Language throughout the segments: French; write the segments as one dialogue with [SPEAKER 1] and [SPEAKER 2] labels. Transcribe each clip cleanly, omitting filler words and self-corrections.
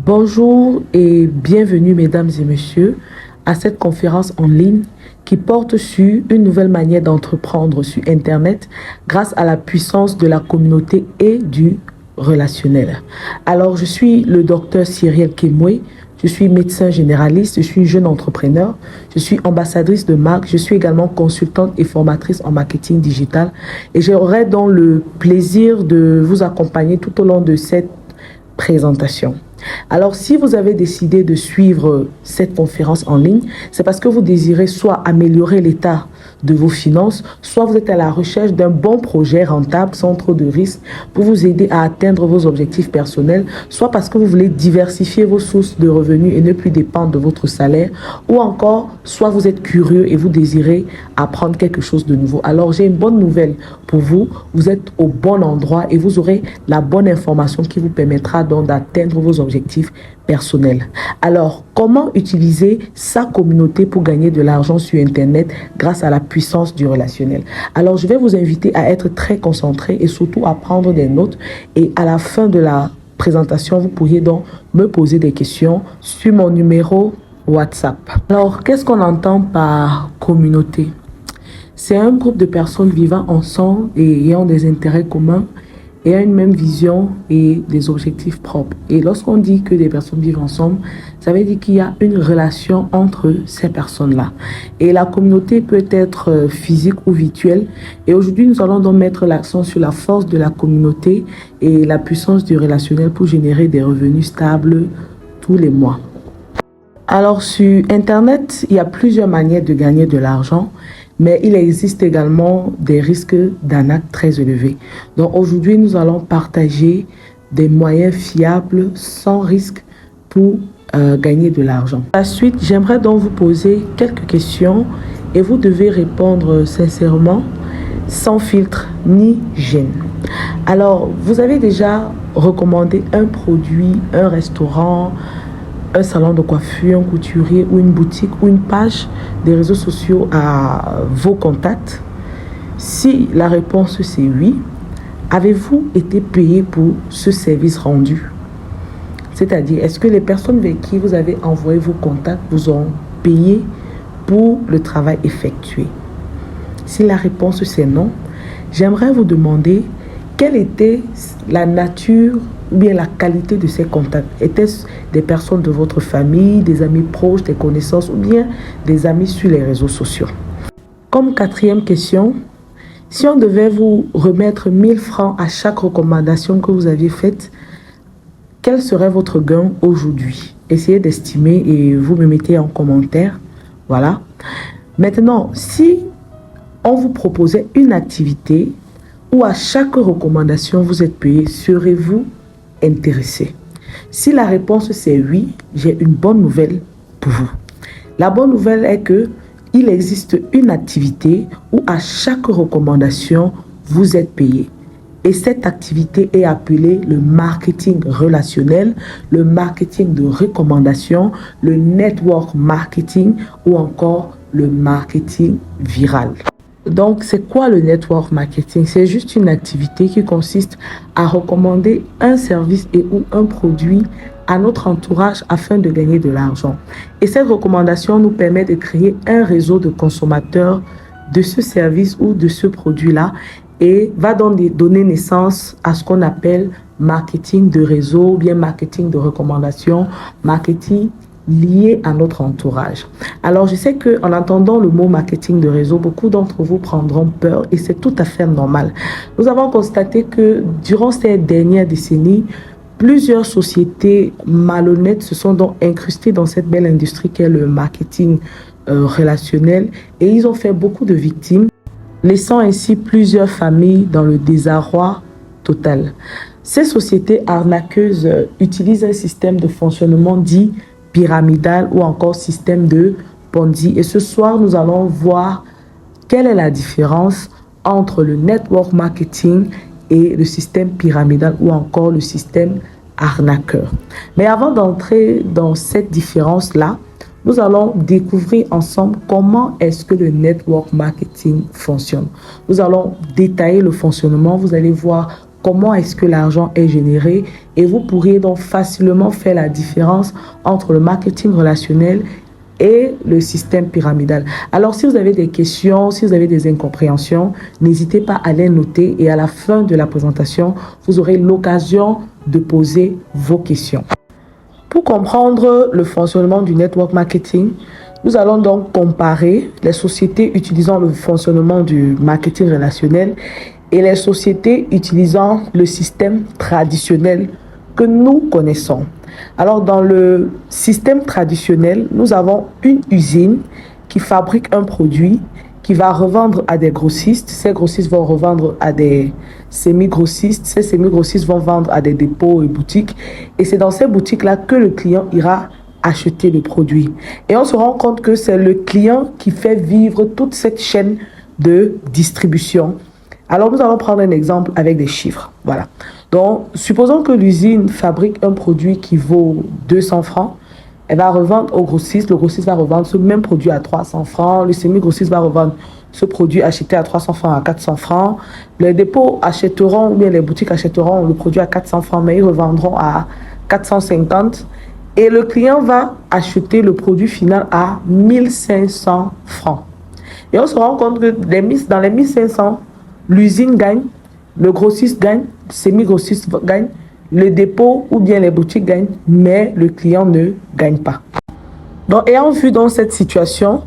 [SPEAKER 1] Bonjour et bienvenue mesdames et messieurs à cette conférence en ligne qui porte sur une nouvelle manière d'entreprendre sur Internet grâce à la puissance de la communauté et du relationnel. Alors je suis le docteur Cyrielle Kemwe, je suis médecin généraliste, je suis jeune entrepreneur, je suis ambassadrice de marque, je suis également consultante et formatrice en marketing digital et j'aurai donc le plaisir de vous accompagner tout au long de cette présentation. Alors, si vous avez décidé de suivre cette conférence en ligne, c'est parce que vous désirez soit améliorer l'état de vos finances, soit vous êtes à la recherche d'un bon projet rentable sans trop de risques pour vous aider à atteindre vos objectifs personnels, soit parce que vous voulez diversifier vos sources de revenus et ne plus dépendre de votre salaire, ou encore, soit vous êtes curieux et vous désirez apprendre quelque chose de nouveau. Alors, j'ai une bonne nouvelle pour vous. Vous êtes au bon endroit et vous aurez la bonne information qui vous permettra donc d'atteindre vos objectifs personnels. Alors, comment utiliser sa communauté pour gagner de l'argent sur Internet grâce à la puissance du relationnel? Alors, je vais vous inviter à être très concentré et surtout à prendre des notes. Et à la fin de la présentation, vous pourriez donc me poser des questions sur mon numéro WhatsApp. Alors, qu'est-ce qu'on entend par communauté? C'est un groupe de personnes vivant ensemble et ayant des intérêts communs et a une même vision et des objectifs propres. Et lorsqu'on dit que des personnes vivent ensemble, ça veut dire qu'il y a une relation entre ces personnes-là. Et la communauté peut être physique ou virtuelle. Et aujourd'hui, nous allons donc mettre l'accent sur la force de la communauté et la puissance du relationnel pour générer des revenus stables tous les mois. Alors, sur Internet, il y a plusieurs manières de gagner de l'argent. Mais il existe également des risques d'arnaque très élevés. Donc aujourd'hui, nous allons partager des moyens fiables sans risque pour gagner de l'argent. À la suite, j'aimerais donc vous poser quelques questions et vous devez répondre sincèrement, sans filtre ni gêne. Alors, vous avez déjà recommandé un produit, un restaurant, un salon de coiffure, un couturier ou une boutique ou une page des réseaux sociaux à vos contacts? Si la réponse c'est oui, avez-vous été payé pour ce service rendu? C'est-à-dire, est-ce que les personnes avec qui vous avez envoyé vos contacts vous ont payé pour le travail effectué? Si la réponse c'est non, j'aimerais vous demander quelle était la nature ou bien la qualité de ces contacts. Étaient-ce des personnes de votre famille, des amis proches, des connaissances ou bien des amis sur les réseaux sociaux? Comme quatrième question, si on devait vous remettre 1000 francs à chaque recommandation que vous aviez faite, quel serait votre gain aujourd'hui? Essayez d'estimer et vous me mettez en commentaire. Voilà. Maintenant, si on vous proposait une activité où à chaque recommandation vous êtes payé, serez-vous intéressé? Si la réponse c'est oui, j'ai une bonne nouvelle pour vous. La bonne nouvelle est que il existe une activité où à chaque recommandation vous êtes payé. Et cette activité est appelée le marketing relationnel, le marketing de recommandation, le network marketing ou encore le marketing viral. Donc, c'est quoi le network marketing? C'est juste une activité qui consiste à recommander un service et ou un produit à notre entourage afin de gagner de l'argent. Et cette recommandation nous permet de créer un réseau de consommateurs de ce service ou de ce produit-là et va donc donner naissance à ce qu'on appelle marketing de réseau ou bien marketing de recommandation, marketing lié à notre entourage. Alors, je sais qu'en entendant le mot marketing de réseau, beaucoup d'entre vous prendront peur et c'est tout à fait normal. Nous avons constaté que durant ces dernières décennies, plusieurs sociétés malhonnêtes se sont donc incrustées dans cette belle industrie qu'est le marketing relationnel et ils ont fait beaucoup de victimes, laissant ainsi plusieurs familles dans le désarroi total. Ces sociétés arnaqueuses utilisent un système de fonctionnement dit pyramidal ou encore système de Ponzi. Et ce soir, nous allons voir quelle est la différence entre le network marketing et le système pyramidal ou encore le système arnaqueur. Mais avant d'entrer dans cette différence-là, nous allons découvrir ensemble comment est-ce que le network marketing fonctionne. Nous allons détailler le fonctionnement. Vous allez voir comment est-ce que l'argent est généré et vous pourriez donc facilement faire la différence entre le marketing relationnel et le système pyramidal. Alors, si vous avez des questions, si vous avez des incompréhensions, n'hésitez pas à les noter et à la fin de la présentation, vous aurez l'occasion de poser vos questions. Pour comprendre le fonctionnement du network marketing, nous allons donc comparer les sociétés utilisant le fonctionnement du marketing relationnel et les sociétés utilisant le système traditionnel que nous connaissons. Alors, dans le système traditionnel, nous avons une usine qui fabrique un produit qui va revendre à des grossistes. Ces grossistes vont revendre à des semi-grossistes. Ces semi-grossistes vont vendre à des dépôts et boutiques. Et c'est dans ces boutiques-là que le client ira acheter le produit. Et on se rend compte que c'est le client qui fait vivre toute cette chaîne de distribution. Alors, nous allons prendre un exemple avec des chiffres. Voilà. Donc, supposons que l'usine fabrique un produit qui vaut 200 francs. Elle va revendre au grossiste. Le grossiste va revendre ce même produit à 300 francs. Le semi-grossiste va revendre ce produit acheté à 300 francs à 400 francs. Les dépôts achèteront, ou bien les boutiques achèteront le produit à 400 francs, mais ils revendront à 450. Et le client va acheter le produit final à 1500 francs. Et on se rend compte que dans les 1500, l'usine gagne, le grossiste gagne, le semi-grossiste gagne, le dépôt ou bien les boutiques gagnent, mais le client ne gagne pas. Donc, ayant vu dans cette situation,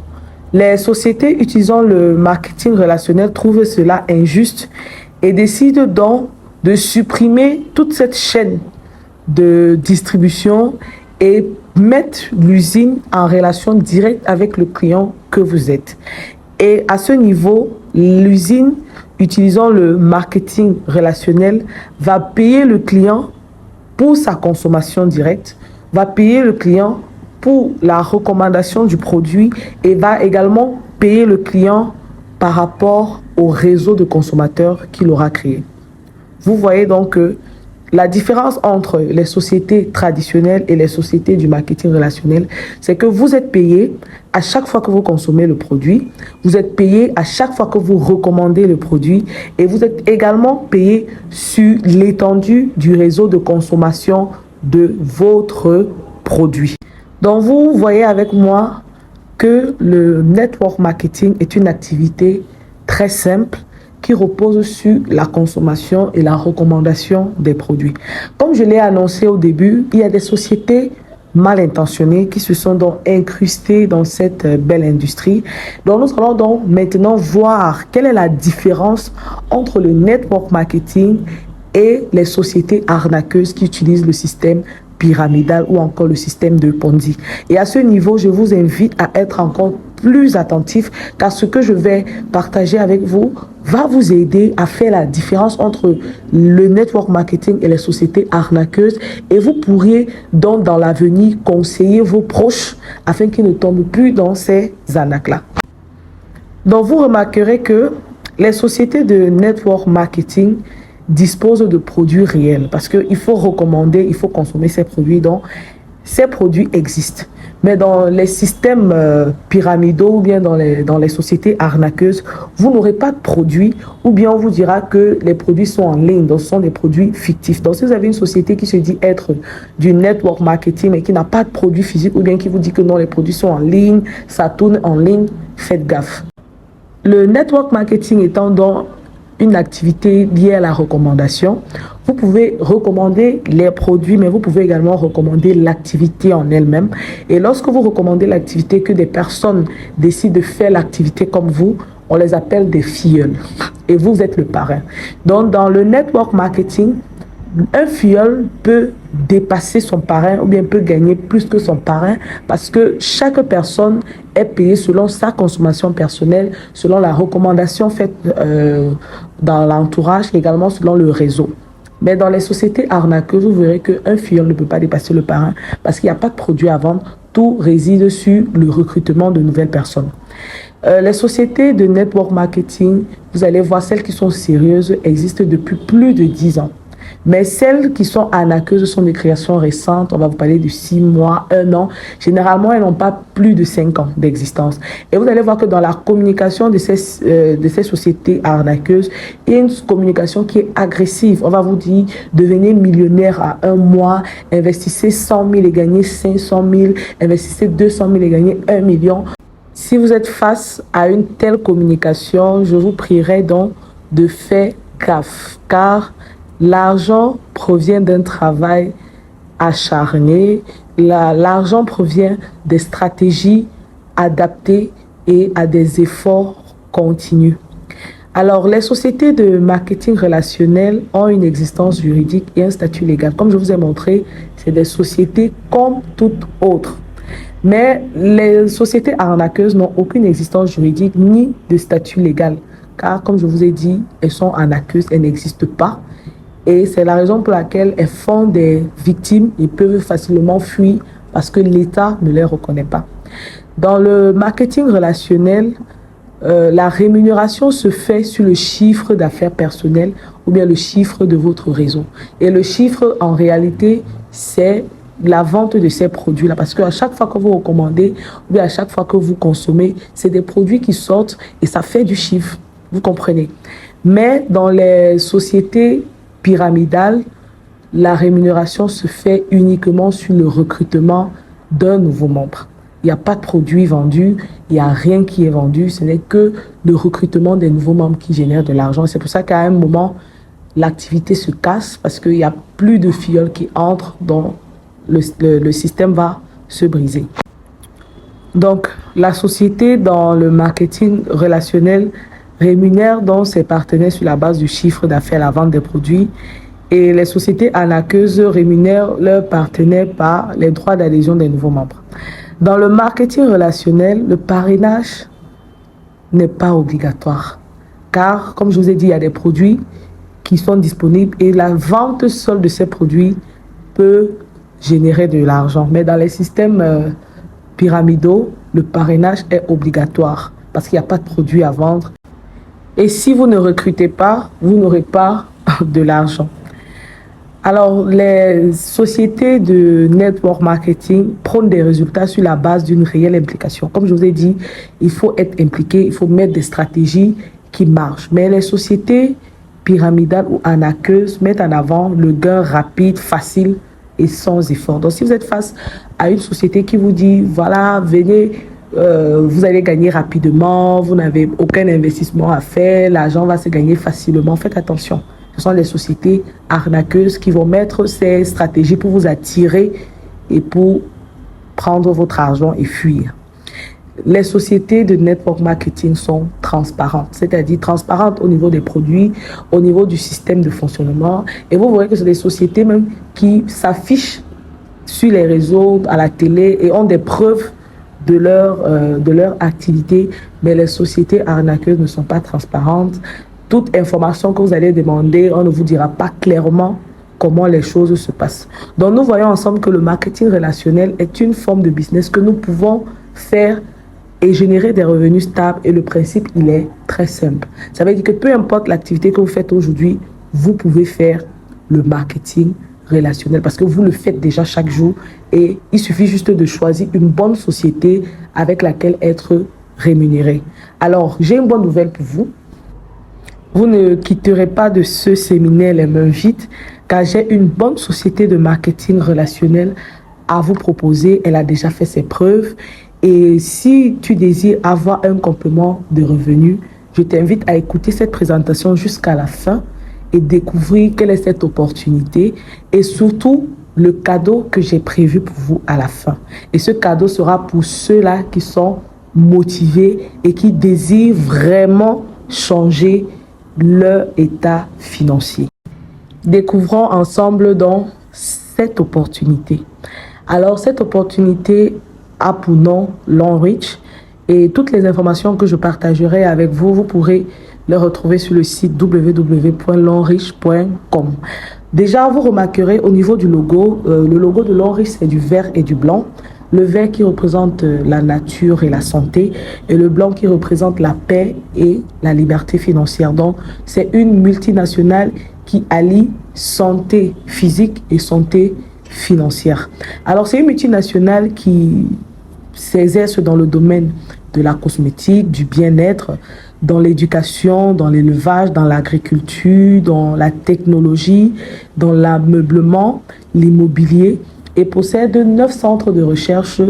[SPEAKER 1] les sociétés utilisant le marketing relationnel trouvent cela injuste et décident donc de supprimer toute cette chaîne de distribution et mettre l'usine en relation directe avec le client que vous êtes. Et à ce niveau, l'usine utilisant le marketing relationnel va payer le client pour sa consommation directe, va payer le client pour la recommandation du produit et va également payer le client par rapport au réseau de consommateurs qu'il aura créé. Vous voyez donc que la différence entre les sociétés traditionnelles et les sociétés du marketing relationnel, c'est que vous êtes payé à chaque fois que vous consommez le produit, vous êtes payé à chaque fois que vous recommandez le produit et vous êtes également payé sur l'étendue du réseau de consommation de votre produit. Donc, vous voyez avec moi que le network marketing est une activité très simple qui repose sur la consommation et la recommandation des produits. Comme je l'ai annoncé au début, il y a des sociétés mal intentionnées qui se sont donc incrustées dans cette belle industrie. Donc nous allons donc maintenant voir quelle est la différence entre le network marketing et les sociétés arnaqueuses qui utilisent le système pyramidal ou encore le système de Ponzi. Et à ce niveau, je vous invite à être encore plus attentif car ce que je vais partager avec vous va vous aider à faire la différence entre le network marketing et les sociétés arnaqueuses et vous pourriez donc dans l'avenir conseiller vos proches afin qu'ils ne tombent plus dans ces arnaques-là. Donc vous remarquerez que les sociétés de network marketing disposent de produits réels parce qu'il faut recommander, il faut consommer ces produits. Donc, ces produits existent. Mais dans les systèmes pyramidaux ou bien dans les sociétés arnaqueuses, vous n'aurez pas de produits ou bien on vous dira que les produits sont en ligne, donc ce sont des produits fictifs. Donc, si vous avez une société qui se dit être du network marketing mais qui n'a pas de produits physiques ou bien qui vous dit que non, les produits sont en ligne, ça tourne en ligne, faites gaffe. Le network marketing étant donc une activité liée à la recommandation. Vous pouvez recommander les produits, mais vous pouvez également recommander l'activité en elle-même. Et lorsque vous recommandez l'activité, que des personnes décident de faire l'activité comme vous, on les appelle des filleuls. Et vous êtes le parrain. Donc, dans le network marketing, un filleul peut dépasser son parrain ou bien peut gagner plus que son parrain parce que chaque personne est payée selon sa consommation personnelle, selon la recommandation faite dans l'entourage, également selon le réseau. Mais dans les sociétés arnaqueuses, vous verrez qu'un filleul ne peut pas dépasser le parrain parce qu'il n'y a pas de produit à vendre. Tout réside sur le recrutement de nouvelles personnes. Les sociétés de network marketing, vous allez voir, celles qui sont sérieuses, existent depuis plus de 10 ans. Mais celles qui sont arnaqueuses sont des créations récentes. On va vous parler de 6 mois, 1 an. Généralement, elles n'ont pas plus de 5 ans d'existence. Et vous allez voir que dans la communication de ces sociétés arnaqueuses, il y a une communication qui est agressive. On va vous dire, devenez millionnaire à 1 mois, investissez 100 000 et gagnez 500 000, investissez 200 000 et gagnez 1 million. Si vous êtes face à une telle communication, je vous prierai donc de faire gaffe, car l'argent provient d'un travail acharné, l'argent provient des stratégies adaptées et à des efforts continus. Alors, les sociétés de marketing relationnel ont une existence juridique et un statut légal. Comme je vous ai montré, c'est des sociétés comme toutes autres. Mais les sociétés arnaqueuses n'ont aucune existence juridique ni de statut légal. Car, comme je vous ai dit, elles sont arnaqueuses, elles n'existent pas. Et c'est la raison pour laquelle elles font des victimes et peuvent facilement fuir parce que l'État ne les reconnaît pas. Dans le marketing relationnel, la rémunération se fait sur le chiffre d'affaires personnel ou bien le chiffre de votre réseau. Et le chiffre, en réalité, c'est la vente de ces produits-là. Parce qu'à chaque fois que vous recommandez ou bien à chaque fois que vous consommez, c'est des produits qui sortent et ça fait du chiffre. Vous comprenez? Mais dans les sociétés pyramidales, la rémunération se fait uniquement sur le recrutement d'un nouveau membre. Il n'y a pas de produit vendu, il n'y a rien qui est vendu, ce n'est que le recrutement des nouveaux membres qui génère de l'argent. C'est pour ça qu'à un moment, l'activité se casse parce qu'il n'y a plus de filleuls qui entrent dans le système va se briser. Donc, la société dans le marketing relationnel rémunère donc ses partenaires sur la base du chiffre d'affaires, la vente des produits. Et les sociétés arnaqueuses rémunèrent leurs partenaires par les droits d'adhésion des nouveaux membres. Dans le marketing relationnel, le parrainage n'est pas obligatoire. Car, comme je vous ai dit, il y a des produits qui sont disponibles et la vente seule de ces produits peut générer de l'argent. Mais dans les systèmes pyramidaux, le parrainage est obligatoire parce qu'il n'y a pas de produit à vendre. Et si vous ne recrutez pas, vous n'aurez pas de l'argent. Alors, les sociétés de network marketing prônent des résultats sur la base d'une réelle implication. Comme je vous ai dit, il faut être impliqué, il faut mettre des stratégies qui marchent. Mais les sociétés pyramidales ou arnaqueuses mettent en avant le gain rapide, facile et sans effort. Donc, si vous êtes face à une société qui vous dit, voilà, venez, vous allez gagner rapidement, vous n'avez aucun investissement à faire, l'argent va se gagner facilement, faites attention. Ce sont les sociétés arnaqueuses qui vont mettre ces stratégies pour vous attirer et pour prendre votre argent et fuir. Les sociétés de network marketing sont transparentes, c'est-à-dire transparentes au niveau des produits, au niveau du système de fonctionnement. Et vous verrez que c'est des sociétés même qui s'affichent sur les réseaux, à la télé et ont des preuves de leur activité. Mais les sociétés arnaqueuses ne sont pas transparentes. Toute information que vous allez demander, on ne vous dira pas clairement comment les choses se passent. Donc, nous voyons ensemble que le marketing relationnel est une forme de business que nous pouvons faire et générer des revenus stables. Et le principe, il est très simple. Ça veut dire que peu importe l'activité que vous faites aujourd'hui, vous pouvez faire le marketing relationnel parce que vous le faites déjà chaque jour et il suffit juste de choisir une bonne société avec laquelle être rémunéré. Alors, j'ai une bonne nouvelle pour vous. Vous ne quitterez pas de ce séminaire les mains vides, car j'ai une bonne société de marketing relationnel à vous proposer. Elle a déjà fait ses preuves. Et si tu désires avoir un complément de revenus, je t'invite à écouter cette présentation jusqu'à la fin et découvrir quelle est cette opportunité et surtout le cadeau que j'ai prévu pour vous à la fin. Et ce cadeau sera pour ceux-là qui sont motivés et qui désirent vraiment changer leur état financier. Découvrons ensemble donc cette opportunité. Alors, cette opportunité a pour nom Longrich et toutes les informations que je partagerai avec vous, vous pourrez les retrouver sur le site www.longrich.com. Déjà, vous remarquerez au niveau du logo, le logo de Longrich, c'est du vert et du blanc. Le vert qui représente la nature et la santé et le blanc qui représente la paix et la liberté financière. Donc, c'est une multinationale qui allie santé physique et santé financière. Alors, c'est une multinationale qui s'exerce dans le domaine de la cosmétique, du bien-être, dans l'éducation, dans l'élevage, dans l'agriculture, dans la technologie, dans l'ameublement, l'immobilier et possède 9 centres de recherche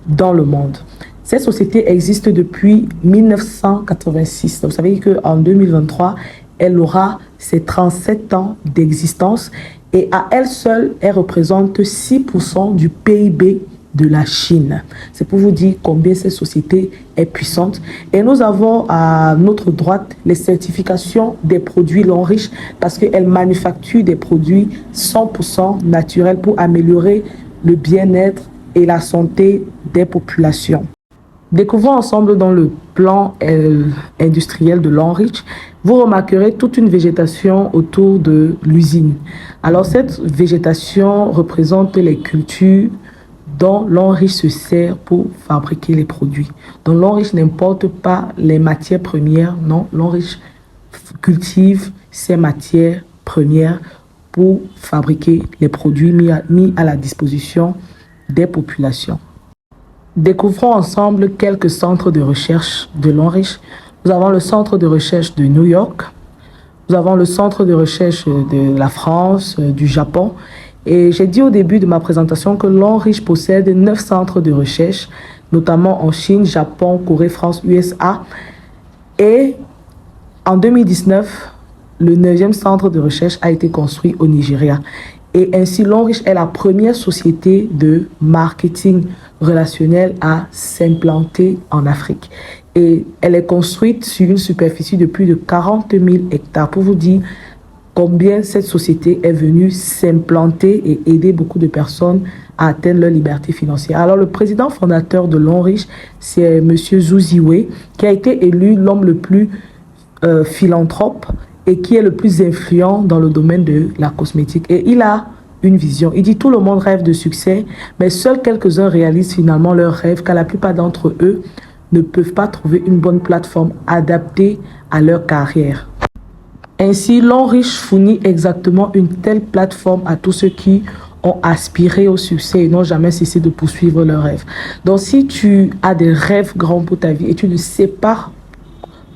[SPEAKER 1] dans le monde. Cette société existe depuis 1986. Donc, ça veut dire qu'en 2023, elle aura ses 37 ans d'existence et à elle seule, elle représente 6% du PIB de la Chine. C'est pour vous dire combien cette société est puissante. Et nous avons à notre droite les certifications des produits Longrich parce qu'elle manufacture des produits 100% naturels pour améliorer le bien-être et la santé des populations. Découvrons ensemble dans le plan industriel de Longrich, vous remarquerez toute une végétation autour de l'usine. Alors cette végétation représente les cultures dont Longrich se sert pour fabriquer les produits. Donc Longrich n'importe pas les matières premières, non, Longrich cultive ces matières premières pour fabriquer les produits mis à la disposition des populations. Découvrons ensemble quelques centres de recherche de Longrich. Nous avons le centre de recherche de New York, nous avons le centre de recherche de la France, du Japon. Et j'ai dit au début de ma présentation que Longrich possède 9 centres de recherche, notamment en Chine, Japon, Corée, France, USA. Et en 2019, le 9e centre de recherche a été construit au Nigeria. Et ainsi, Longrich est la première société de marketing relationnel à s'implanter en Afrique. Et elle est construite sur une superficie de plus de 40 000 hectares. Pour vous dire combien cette société est venue s'implanter et aider beaucoup de personnes à atteindre leur liberté financière. Alors, le président fondateur de Longrich, c'est M. Zhu Ziwei, qui a été élu l'homme le plus philanthrope et qui est le plus influent dans le domaine de la cosmétique. Et il a une vision. Il dit tout le monde rêve de succès, mais seuls quelques-uns réalisent finalement leurs rêves, car la plupart d'entre eux ne peuvent pas trouver une bonne plateforme adaptée à leur carrière. Ainsi, Longrich fournit exactement une telle plateforme à tous ceux qui ont aspiré au succès et n'ont jamais cessé de poursuivre leurs rêves. Donc, si tu as des rêves grands pour ta vie et tu ne sais pas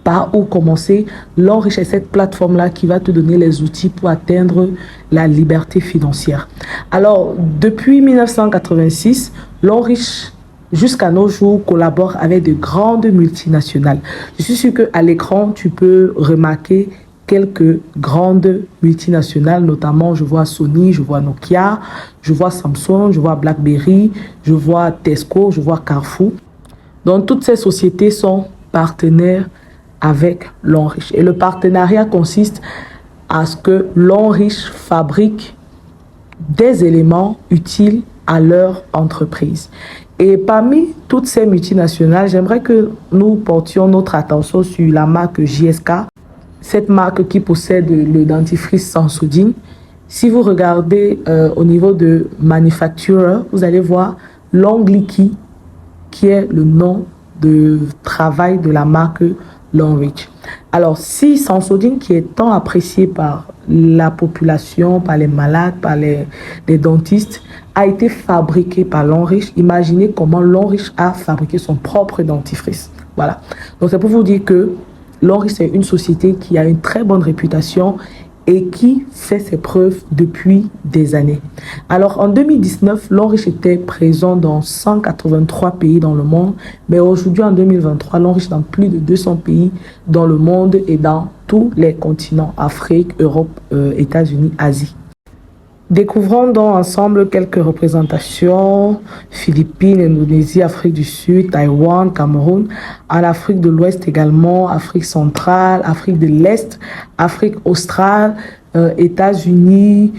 [SPEAKER 1] par où commencer, Longrich est cette plateforme-là qui va te donner les outils pour atteindre la liberté financière. Alors, depuis 1986, Longrich, jusqu'à nos jours, collabore avec de grandes multinationales. Je suis sûr qu'à l'écran, tu peux remarquer quelques grandes multinationales, notamment je vois Sony, je vois Nokia, je vois Samsung, je vois BlackBerry, je vois Tesco, je vois Carrefour. Donc, toutes ces sociétés sont partenaires avec Longrich. Et le partenariat consiste à ce que Longrich fabrique des éléments utiles à leur entreprise. Et parmi toutes ces multinationales, j'aimerais que nous portions notre attention sur la marque JSK, cette marque qui possède le dentifrice Sensodyne. Si vous regardez au niveau de manufacturer, vous allez voir Longliki, qui est le nom de travail de la marque Longrich. Alors, si Sensodyne, qui est tant apprécié par la population, par les malades, par les dentistes, a été fabriqué par Longrich, imaginez comment Longrich a fabriqué son propre dentifrice. Voilà. Donc, c'est pour vous dire que Longrich, c'est une société qui a une très bonne réputation et qui fait ses preuves depuis des années. Alors, en 2019, Longrich était présent dans 183 pays dans le monde, mais aujourd'hui, en 2023, Longrich est dans plus de 200 pays dans le monde et dans tous les continents, Afrique, Europe, États-Unis, Asie. Découvrons donc ensemble quelques représentations: Philippines, Indonésie, Afrique du Sud, Taïwan, Cameroun, en Afrique de l'Ouest également, Afrique centrale, Afrique de l'Est, Afrique australe, États-Unis,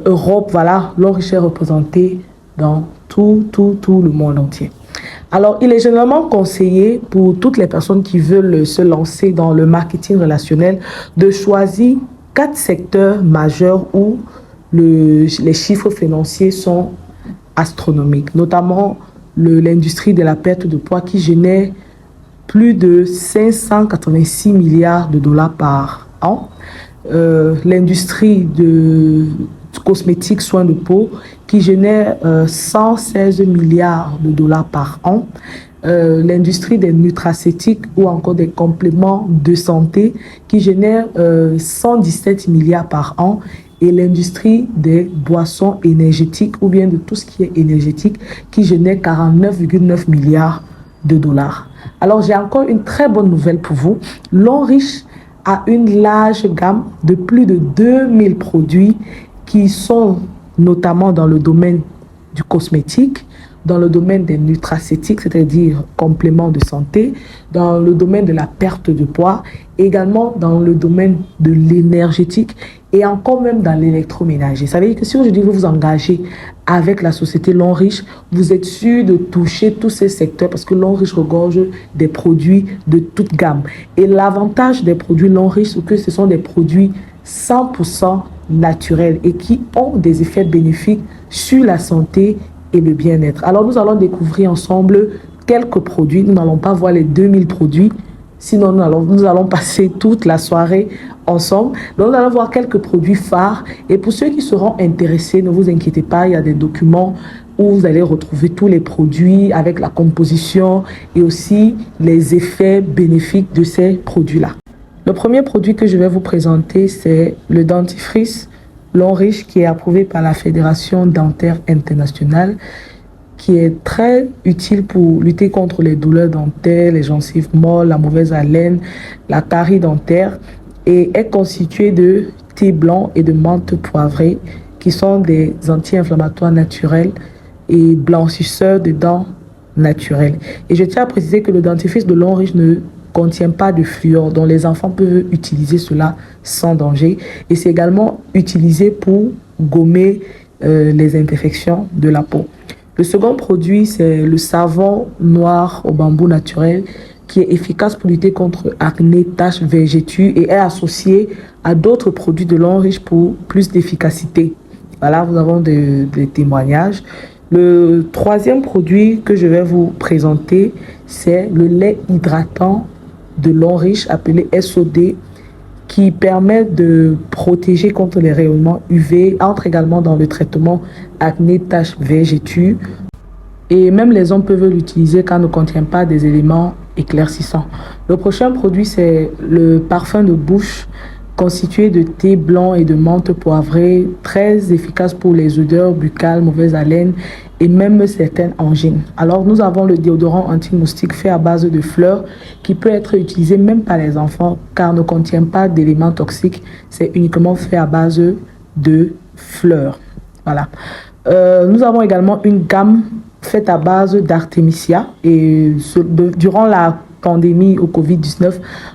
[SPEAKER 1] Europe. Voilà, Longrich est représenté dans tout le monde entier. Alors, il est généralement conseillé pour toutes les personnes qui veulent se lancer dans le marketing relationnel de choisir 4 secteurs majeurs où les chiffres financiers sont astronomiques, notamment l'industrie de la perte de poids qui génère plus de 586 milliards de dollars par an, l'industrie de cosmétiques, soins de peau, qui génère 116 milliards de dollars par an. L'industrie des nutracéutiques ou encore des compléments de santé qui génère 117 milliards par an, et l'industrie des boissons énergétiques ou bien de tout ce qui est énergétique qui génère 49,9 milliards de dollars. Alors j'ai encore une très bonne nouvelle pour vous. L'Enriche a une large gamme de plus de 2000 produits qui sont notamment dans le domaine du cosmétique, dans le domaine des nutracéutiques, c'est-à-dire compléments de santé, dans le domaine de la perte de poids, également dans le domaine de l'énergétique et encore même dans l'électroménager. Ça veut dire que si aujourd'hui vous vous engagez avec la société L'Enriche, vous êtes sûr de toucher tous ces secteurs parce que L'Enriche regorge des produits de toute gamme. Et l'avantage des produits L'Enriche, c'est que ce sont des produits 100% naturels et qui ont des effets bénéfiques sur la santé et le bien-être. Alors nous allons découvrir ensemble quelques produits. Nous n'allons pas voir les 2000 produits, sinon nous allons passer toute la soirée ensemble. Donc nous allons voir quelques produits phares. Et pour ceux qui seront intéressés, ne vous inquiétez pas, il y a des documents où vous allez retrouver tous les produits avec la composition et aussi les effets bénéfiques de ces produits-là. Le premier produit que je vais vous présenter, c'est le dentifrice L'Enriche, qui est approuvé par la Fédération dentaire internationale, qui est très utile pour lutter contre les douleurs dentaires, les gencives molles, la mauvaise haleine, la carie dentaire, et est constitué de thé blanc et de menthe poivrée, qui sont des anti-inflammatoires naturels et blanchisseurs de dents naturels. Et je tiens à préciser que le dentifrice de L'Enriche ne contient pas de fluor, dont les enfants peuvent utiliser cela sans danger. Et c'est également utilisé pour gommer les imperfections de la peau. Le second produit, c'est le savon noir au bambou naturel, qui est efficace pour lutter contre acné, taches, vergetures et est associé à d'autres produits de L'Enriche pour plus d'efficacité. Voilà, nous avons des témoignages. Le troisième produit que je vais vous présenter, c'est le lait hydratant de L'Enriche, appelé SOD, qui permet de protéger contre les rayonnements UV, entre également dans le traitement acné, taches, vergetures. Et même les hommes peuvent l'utiliser car ne contient pas des éléments éclaircissants. Le prochain produit, c'est le parfum de bouche constitué de thé blanc et de menthe poivrée, très efficace pour les odeurs buccales, mauvaise haleine et même certaines angines. Alors nous avons le déodorant anti-moustique fait à base de fleurs qui peut être utilisé même par les enfants car ne contient pas d'éléments toxiques. C'est uniquement fait à base de fleurs. Voilà. Nous avons également une gamme faite à base d'artémisia et durant la pandémie au Covid-19,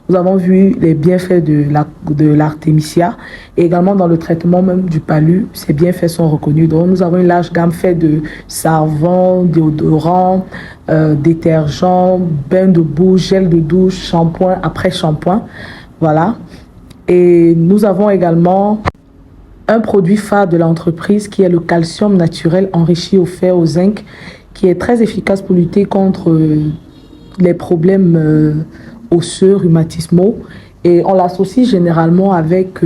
[SPEAKER 1] nous avons vu les bienfaits de l'artémisia et également dans le traitement même du palu, ces bienfaits sont reconnus. Donc nous avons une large gamme faite de savon, déodorant, détergent, bain de bouche, gel de douche, shampoing après shampoing. Voilà. Et nous avons également un produit phare de l'entreprise qui est le calcium naturel enrichi au fer, au zinc, qui est très efficace pour lutter contre les problèmes osseux, rhumatismaux. Et on l'associe généralement avec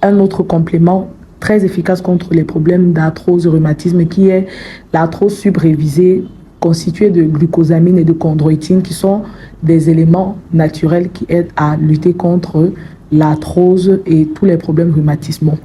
[SPEAKER 1] un autre complément très efficace contre les problèmes d'arthrose, rhumatisme, qui est l'arthrose subrévisée, constituée de glucosamine et de chondroïtine, qui sont des éléments naturels qui aident à lutter contre l'arthrose et tous les problèmes rhumatismaux.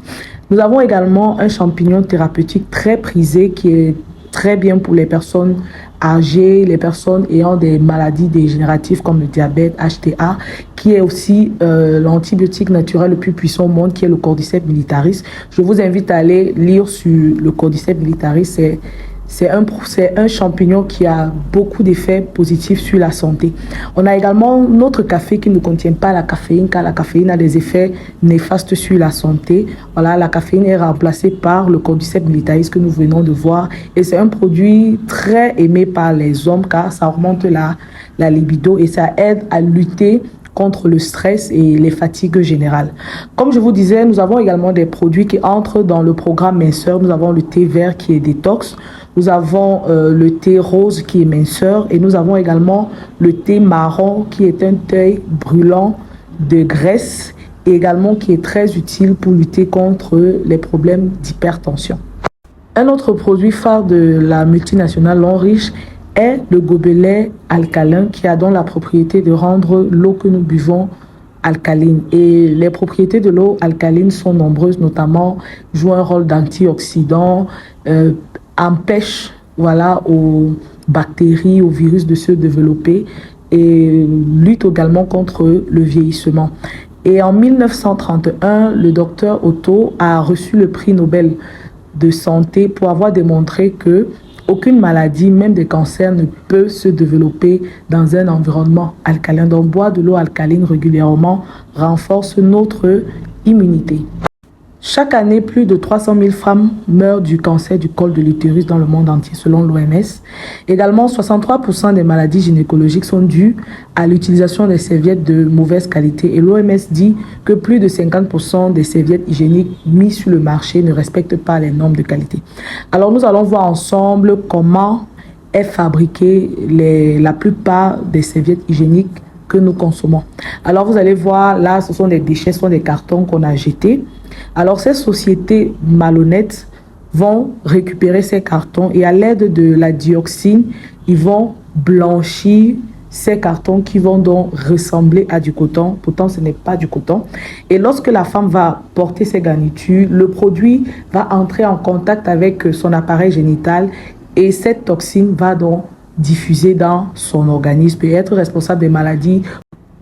[SPEAKER 1] Nous avons également un champignon thérapeutique très prisé qui est très bien pour les personnes âgées, les personnes ayant des maladies dégénératives comme le diabète, HTA, qui est aussi l'antibiotique naturel le plus puissant au monde, qui est le Cordyceps militaris. Je vous invite à aller lire sur le Cordyceps militaris. C'est un champignon qui a beaucoup d'effets positifs sur la santé. On a également notre café qui ne contient pas la caféine, car la caféine a des effets néfastes sur la santé. Voilà, la caféine est remplacée par le Cordyceps militaris que nous venons de voir. Et c'est un produit très aimé par les hommes car ça augmente la libido et ça aide à lutter contre le stress et les fatigues générales. Comme je vous disais, nous avons également des produits qui entrent dans le programme minceur. Nous avons le thé vert qui est détox. Nous avons le thé rose qui est minceur. Et nous avons également le thé marron qui est un thé brûlant de graisse et également qui est très utile pour lutter contre les problèmes d'hypertension. Un autre produit phare de la multinationale Lonrich est le gobelet alcalin qui a donc la propriété de rendre l'eau que nous buvons alcaline. Et les propriétés de l'eau alcaline sont nombreuses, notamment jouent un rôle d'antioxydant, empêche aux bactéries, aux virus de se développer et lutte également contre le vieillissement. Et en 1931, le docteur Otto a reçu le prix Nobel de santé pour avoir démontré que aucune maladie, même des cancers, ne peut se développer dans un environnement alcalin. Donc, boire de l'eau alcaline régulièrement renforce notre immunité. Chaque année, plus de 300 000 femmes meurent du cancer du col de l'utérus dans le monde entier, selon l'OMS. Également, 63% des maladies gynécologiques sont dues à l'utilisation des serviettes de mauvaise qualité. Et l'OMS dit que plus de 50% des serviettes hygiéniques mises sur le marché ne respectent pas les normes de qualité. Alors, nous allons voir ensemble comment est fabriquée la plupart des serviettes hygiéniques que nous consommons. Alors, vous allez voir, là, ce sont des déchets, ce sont des cartons qu'on a jetés. Alors, ces sociétés malhonnêtes vont récupérer ces cartons et à l'aide de la dioxine, ils vont blanchir ces cartons qui vont donc ressembler à du coton. Pourtant, ce n'est pas du coton. Et lorsque la femme va porter ses garnitures, le produit va entrer en contact avec son appareil génital et cette toxine va donc diffuser dans son organisme et être responsable des maladies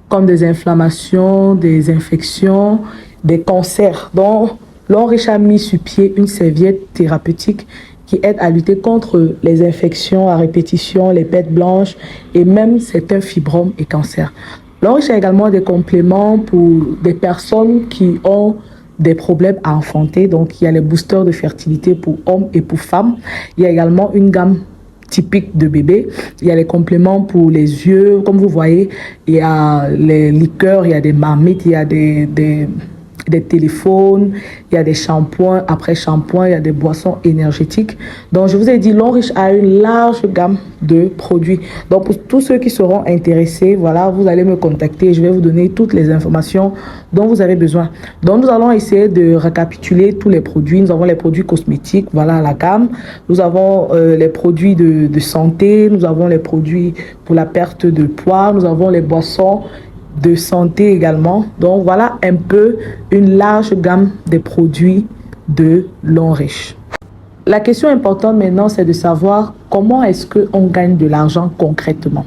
[SPEAKER 1] comme des inflammations, des infections, des cancers. Donc, Lonrich a mis sur pied une serviette thérapeutique qui aide à lutter contre les infections à répétition, les pètes blanches et même certains fibromes et cancers. Lonrich a également des compléments pour des personnes qui ont des problèmes à enfanter. Donc, il y a les boosters de fertilité pour hommes et pour femmes. Il y a également une gamme typique de bébé. Il y a les compléments pour les yeux. Comme vous voyez, il y a les liqueurs, il y a des marmites, il y a des téléphones, il y a des shampoings, après shampoing, il y a des boissons énergétiques. Donc, je vous ai dit, Lonrich a une large gamme de produits. Donc, pour tous ceux qui seront intéressés, voilà, vous allez me contacter et je vais vous donner toutes les informations dont vous avez besoin. Donc, nous allons essayer de récapituler tous les produits. Nous avons les produits cosmétiques, voilà la gamme. Nous avons les produits de santé, nous avons les produits pour la perte de poids, nous avons les boissons de santé également. Donc, voilà un peu une large gamme de produits de Lonrich. La question importante maintenant, c'est de savoir comment est-ce qu'on gagne de l'argent concrètement.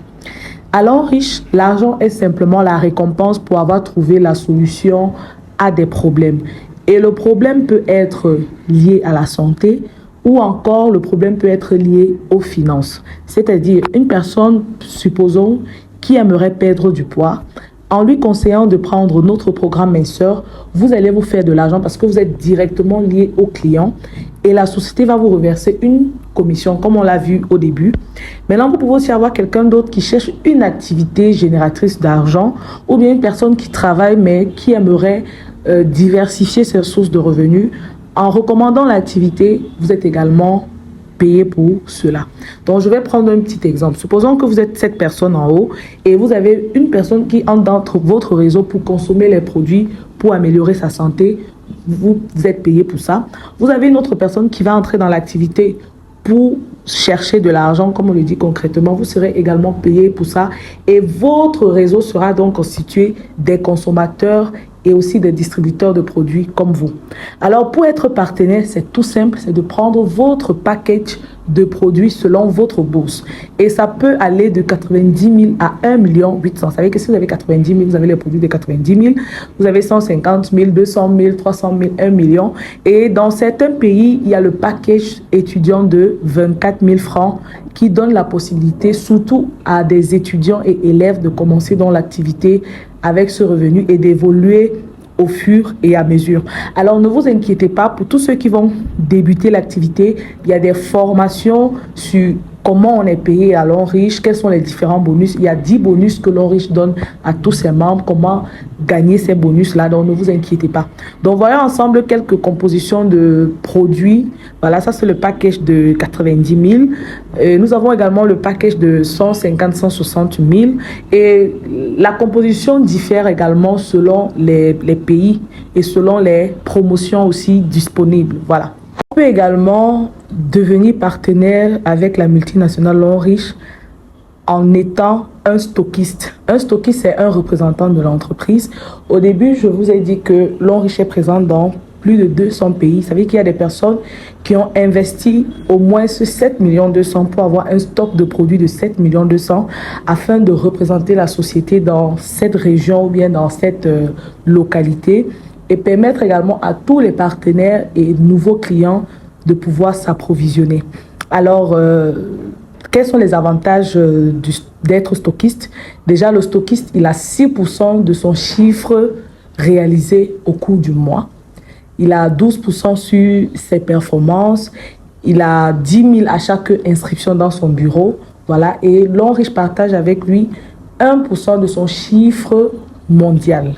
[SPEAKER 1] À Lonrich, l'argent est simplement la récompense pour avoir trouvé la solution à des problèmes. Et le problème peut être lié à la santé ou encore le problème peut être lié aux finances. C'est-à-dire une personne, supposons, qui aimerait perdre du poids, en lui conseillant de prendre notre programme minceur, vous allez vous faire de l'argent parce que vous êtes directement lié au client et la société va vous reverser une commission comme on l'a vu au début. Maintenant, vous pouvez aussi avoir quelqu'un d'autre qui cherche une activité génératrice d'argent ou bien une personne qui travaille mais qui aimerait diversifier ses sources de revenus. En recommandant l'activité, vous êtes également payé pour cela. Donc, je vais prendre un petit exemple. Supposons que vous êtes cette personne en haut et vous avez une personne qui entre dans votre réseau pour consommer les produits pour améliorer sa santé. Vous êtes payé pour ça. Vous avez une autre personne qui va entrer dans l'activité pour chercher de l'argent, comme on le dit concrètement. Vous serez également payé pour ça. Et votre réseau sera donc constitué des consommateurs et aussi des distributeurs de produits comme vous. Alors, pour être partenaire, c'est tout simple, c'est de prendre votre package de produits selon votre bourse. Et ça peut aller de 90 000 à 1 800 000. Vous savez que si vous avez 90 000, vous avez les produits de 90 000. Vous avez 150 000, 200 000, 300 000, 1 million. Et dans certains pays, il y a le package étudiant de 24 000 francs qui donne la possibilité, surtout à des étudiants et élèves, de commencer dans l'activité avec ce revenu et d'évoluer au fur et à mesure. Alors, ne vous inquiétez pas, pour tous ceux qui vont débuter l'activité, il y a des formations sur comment on est payé à l'Onrich, quels sont les différents bonus. Il y a 10 bonus que l'Onrich donne à tous ses membres, comment gagner ces bonus-là, donc ne vous inquiétez pas. Donc voilà ensemble quelques compositions de produits. Voilà, ça c'est le package de 90 000. Nous avons également le package de 150-160 000. Et la composition diffère également selon les pays et selon les promotions aussi disponibles. Voilà. On peut également devenir partenaire avec la multinationale l'Onrich en étant un stockiste. Un stockiste, c'est un représentant de l'entreprise. Au début, je vous ai dit que l'Onrich est présent dans plus de 200 pays. Ça veut dire qu'il y a des personnes qui ont investi au moins 7,2 millions pour avoir un stock de produits de 7,2 millions afin de représenter la société dans cette région ou bien dans cette localité, et permettre également à tous les partenaires et nouveaux clients de pouvoir s'approvisionner. Alors, quels sont les avantages d'être stockiste? Déjà, le stockiste, il a 6% de son chiffre réalisé au cours du mois. Il a 12% sur ses performances. Il a 10 000 à chaque inscription dans son bureau. Voilà. Et l'Onrich partage avec lui 1% de son chiffre mondial.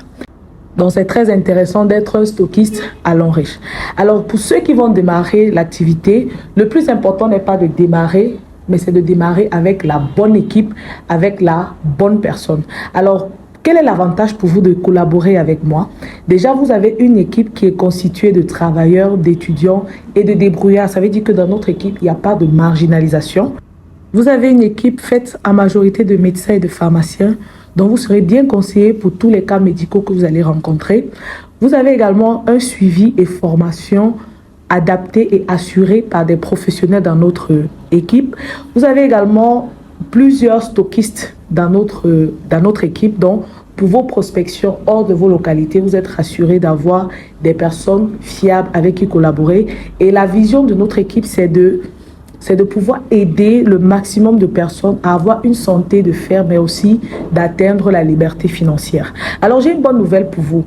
[SPEAKER 1] Donc, c'est très intéressant d'être un stockiste à l'Onrich. Alors, pour ceux qui vont démarrer l'activité, le plus important n'est pas de démarrer, mais c'est de démarrer avec la bonne équipe, avec la bonne personne. Alors, quel est l'avantage pour vous de collaborer avec moi? Déjà, vous avez une équipe qui est constituée de travailleurs, d'étudiants et de débrouillards. Ça veut dire que dans notre équipe, il n'y a pas de marginalisation. Vous avez une équipe faite en majorité de médecins et de pharmaciens, donc vous serez bien conseillé pour tous les cas médicaux que vous allez rencontrer. Vous avez également un suivi et formation adapté et assuré par des professionnels dans notre équipe. Vous avez également plusieurs stockistes dans notre équipe, donc pour vos prospections hors de vos localités, vous êtes rassurés d'avoir des personnes fiables avec qui collaborer. Et la vision de notre équipe, c'est de pouvoir aider le maximum de personnes à avoir une santé de fer, mais aussi d'atteindre la liberté financière. Alors, j'ai une bonne nouvelle pour vous.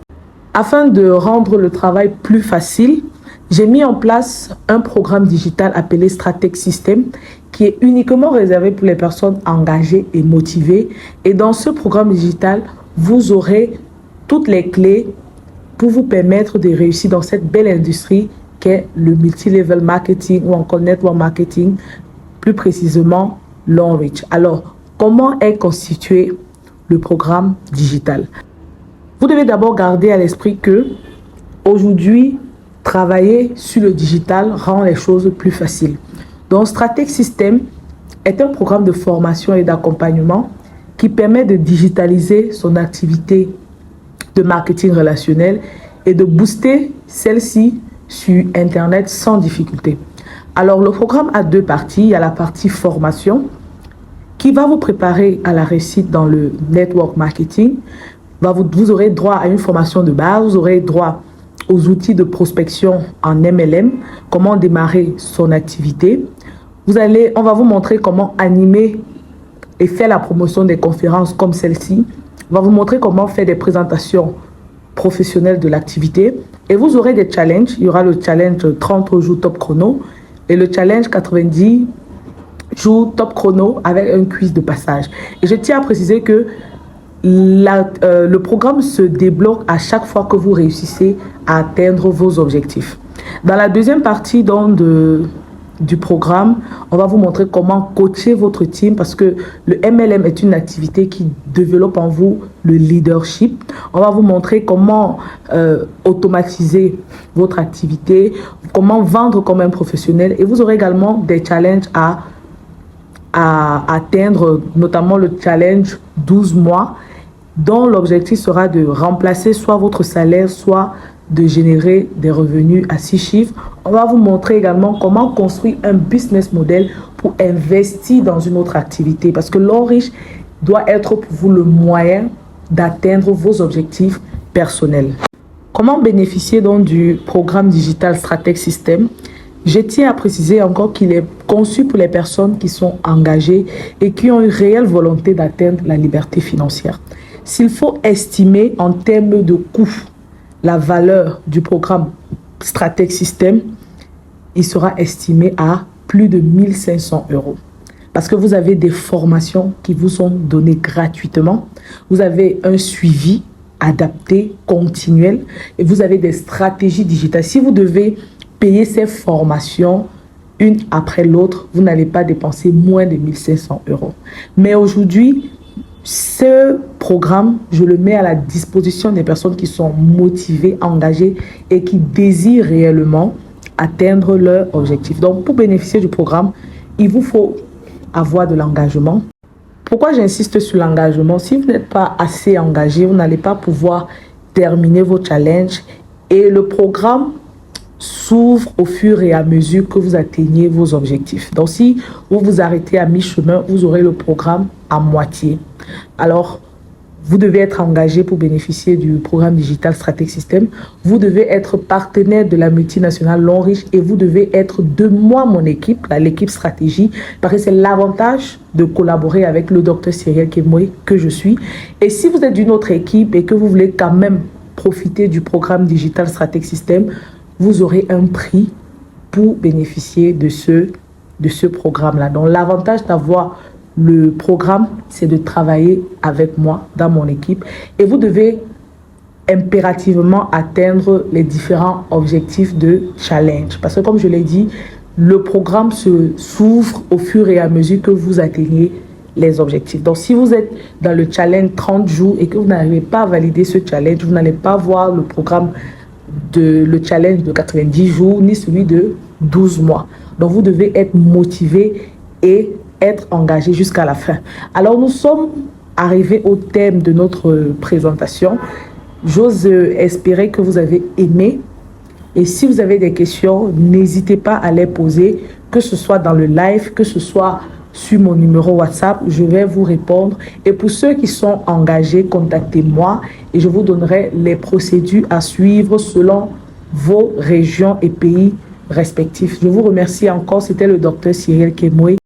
[SPEAKER 1] Afin de rendre le travail plus facile, j'ai mis en place un programme digital appelé Stratec System qui est uniquement réservé pour les personnes engagées et motivées. Et dans ce programme digital, vous aurez toutes les clés pour vous permettre de réussir dans cette belle industrie qu'est le multi-level marketing ou encore network marketing, plus précisément l'Onrich. Alors, comment est constitué le programme digital? Vous devez d'abord garder à l'esprit que aujourd'hui, travailler sur le digital rend les choses plus faciles. Donc, Stratec System est un programme de formation et d'accompagnement qui permet de digitaliser son activité de marketing relationnel et de booster celle-ci sur Internet sans difficulté. Alors, le programme a deux parties. Il y a la partie formation qui va vous préparer à la réussite dans le network marketing. Vous aurez droit à une formation de base, vous aurez droit aux outils de prospection en MLM, comment démarrer son activité. On va vous montrer comment animer et faire la promotion des conférences comme celle-ci. On va vous montrer comment faire des présentations professionnelles de l'activité. Et vous aurez des challenges. Il y aura le challenge 30 jours top chrono et le challenge 90 jours top chrono avec un quiz de passage. Et je tiens à préciser que le programme se débloque à chaque fois que vous réussissez à atteindre vos objectifs. Dans la deuxième partie du programme, on va vous montrer comment coacher votre team parce que le MLM est une activité qui développe en vous le leadership. On va vous montrer comment automatiser votre activité, comment vendre comme un professionnel et vous aurez également des challenges à atteindre, notamment le challenge 12 mois dont l'objectif sera de remplacer soit votre salaire, soit de générer des revenus à 6 chiffres. On va vous montrer également comment construire un business model pour investir dans une autre activité parce que l'Onrich doit être pour vous le moyen d'atteindre vos objectifs personnels. Comment bénéficier donc du programme digital Stratec System? Je tiens à préciser encore qu'il est conçu pour les personnes qui sont engagées et qui ont une réelle volonté d'atteindre la liberté financière. S'il faut estimer en termes de coût la valeur du programme Stratec System, il sera estimé à plus de 1 500 €. parce que vous avez des formations qui vous sont données gratuitement. Vous avez un suivi adapté, continuel, et vous avez des stratégies digitales. Si vous devez payer ces formations une après l'autre, vous n'allez pas dépenser moins de 1 500 euros. Mais aujourd'hui, ce programme, je le mets à la disposition des personnes qui sont motivées, engagées et qui désirent réellement atteindre leur objectif. Donc, pour bénéficier du programme, il vous faut avoir de l'engagement. Pourquoi j'insiste sur l'engagement? Si vous n'êtes pas assez engagé, vous n'allez pas pouvoir terminer vos challenges et le programme s'ouvre au fur et à mesure que vous atteignez vos objectifs. Donc, si vous vous arrêtez à mi-chemin, vous aurez le programme à moitié. Alors, vous devez être engagé pour bénéficier du programme Digital Strategic System. Vous devez être partenaire de la multinationale Longrich et vous devez être de moi, mon équipe, l'équipe stratégie, parce que c'est l'avantage de collaborer avec le docteur Cyrielle Kemoy que je suis. Et si vous êtes d'une autre équipe et que vous voulez quand même profiter du programme Digital Strategic System, vous aurez un prix pour bénéficier de ce programme-là. Donc, l'avantage d'avoir le programme, c'est de travailler avec moi dans mon équipe. Et vous devez impérativement atteindre les différents objectifs de challenge. Parce que, comme je l'ai dit, le programme s'ouvre au fur et à mesure que vous atteignez les objectifs. Donc, si vous êtes dans le challenge 30 jours et que vous n'arrivez pas à valider ce challenge, vous n'allez pas voir le programme le challenge de 90 jours ni celui de 12 mois. Donc, vous devez être motivé et être engagé jusqu'à la fin. Alors, nous sommes arrivés au thème de notre présentation. J'ose espérer que vous avez aimé. Et si vous avez des questions, n'hésitez pas à les poser, que ce soit dans le live, que ce soit sur mon numéro WhatsApp, je vais vous répondre. Et pour ceux qui sont engagés, contactez-moi et je vous donnerai les procédures à suivre selon vos régions et pays respectifs. Je vous remercie encore. C'était le docteur Cyrielle Kemoy.